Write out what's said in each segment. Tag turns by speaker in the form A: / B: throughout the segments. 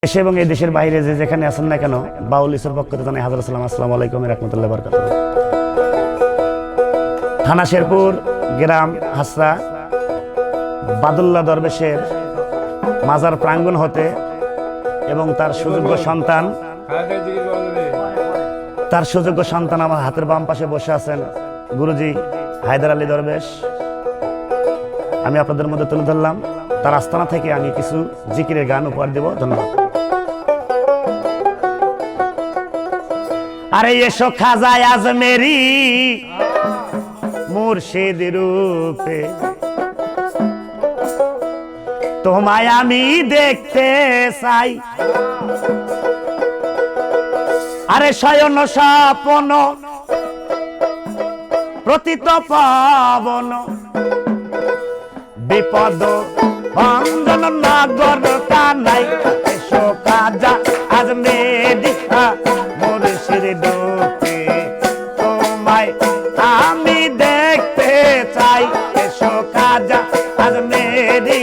A: দেশে এবং এই দেশের বাইরে যে যেখানে আছেন না কেন, বাউল ইসের পক্ষ থেকে জানাই হাজার সালাম, আসসালামু আলাইকুম রাহমাতুল্লাহি ওয়া বারাকাতুহু। থানা শেরপুর, গ্রাম হাসরা, বাদুল্লাহ দরবেশের মাজার প্রাঙ্গণ হতে এবং তার সুযোগ্য সন্তান আমার হাতের বাম পাশে বসে আছেন গুরুজি হায়দার আলী দরবেশ, আমি আপনাদের মধ্যে তুলে ধরলাম। তার আস্তানা থেকে আমি কিছু জিকিরের গান উপহার দেব। ধন্যবাদ। আরে এসো খাজা আজমেরি মুর্শিদ রূপে, তোমায় আমি দেখতে চাই। আরে শয়ন স্বপন প্রতীত পাবন, বিপদ ভঞ্জন নগর কানাই। এসো খাজা আজমেরি মুর্শিদ রূপে, তোমায় আমি দেখতে চাই। এসো খাজা আজমেরি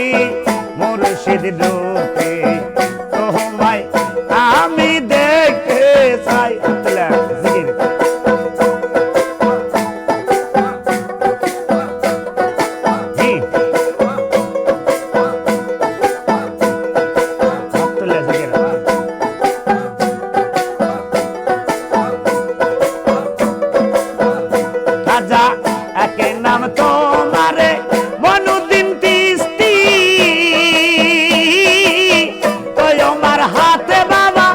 A: মুর্শিদ রূপে, তোমায় আমি দেখতে চাই। একে নাম তোমারে মনুদ্দিন তিস্তি, তো আমার হাতে বাবা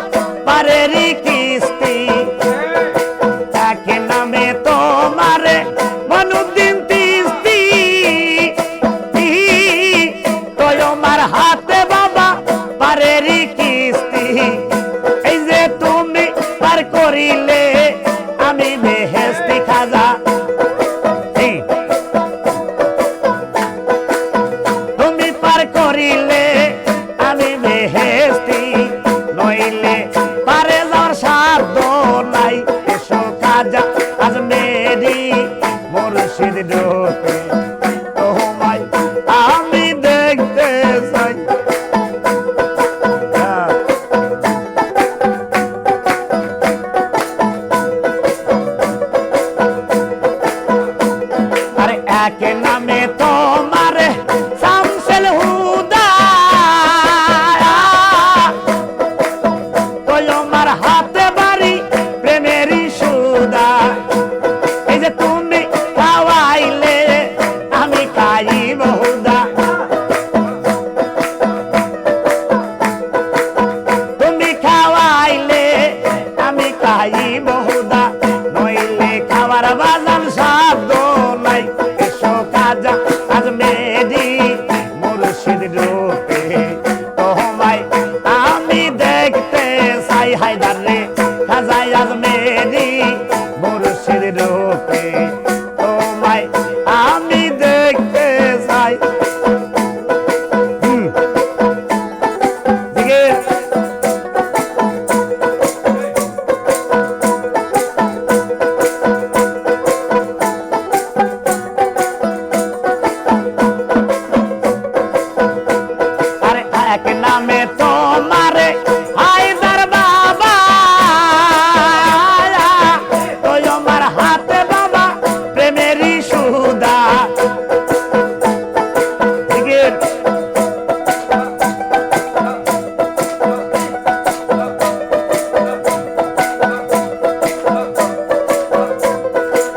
A: পারেরি কিস্তি। একে নামে তোমারে মনুদ্দিন তিস্তি, তো আমার হাতে বাবা পারেরি কিস্তি। এই যে তুমি পার করিলে আমি বেহেশতি খাজা, তুমি পার করিলে আমি বেহেশতি, নইলে পারে যাওয়ার সাধ্য নাই। এসো খাজা আজমেরি মুর্শিদ রূপে, তোমায় আমি দেখতে চাই। আরে এক নামে তোমারে শামসুল হুদা, তো আমার হাতে বাড়ি প্রেমেরই সুদা। এই যে তুমি খাওয়াইলে আমি খাইব হুদা, তুমি খাওয়াইলে আমি খাইব হুদা, নইলে খাওয়ার বাজান সাধ্য নাই। এসো খাজা আজমেরি মুর্শিদ রূপে, তোমায় আমি দেখতে চাই। হায়দার রে খাজা আজমেরি মুর্শিদ রূপে, তোমায় আমি দেখতে চাই। এক নামে তোমারে হায়দার বাবা, তো আমার হাতে বাবা প্রেমেরই সুদা।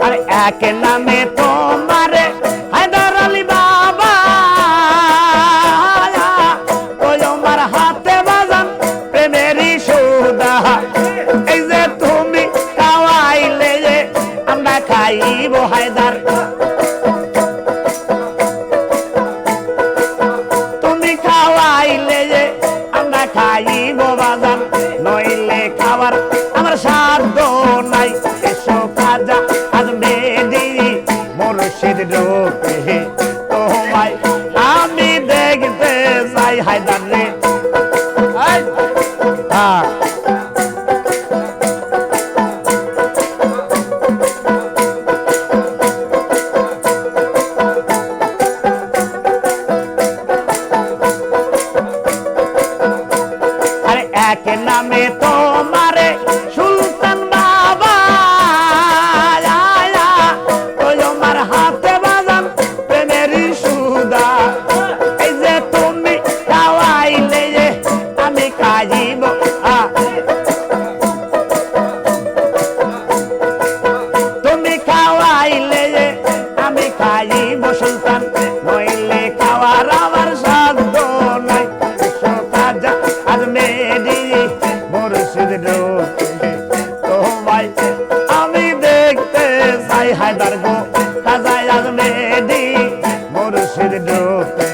A: আরে এক নামে তোমারে হায়দার আলী বাবা, হাতে বাজান প্রেমেরই সুদা। এই যে তুমি খাওয়াইলে আমরা খাইব হায়দার, তুমি খাওয়াইলে আমরা খাইব বাজান, নইলে খাবার আমার সাধ্য নাই। এসো খাজা আজমেরি মুর্শিদ রূপে, তোমায় আমি দেখতে চাই। হায়দার রে এক নামে তোমারে সুলতান বাবা ওই আমার হাতে বাজান প্রেমেরই সুদা এই যে তুমি খাওয়াইলে যে আমি খাইব তুমি খাওয়াইলে যে আমি খাইব সুলতান নইলে খাওয়ার আমার সাধ্য নাই খাজা আজমেরি মুর্শিদ ঢোকে তোমায় আমি দেখতে চাই হায়দার গো খাজা আজমেরি মুর্শিদ ঢোকে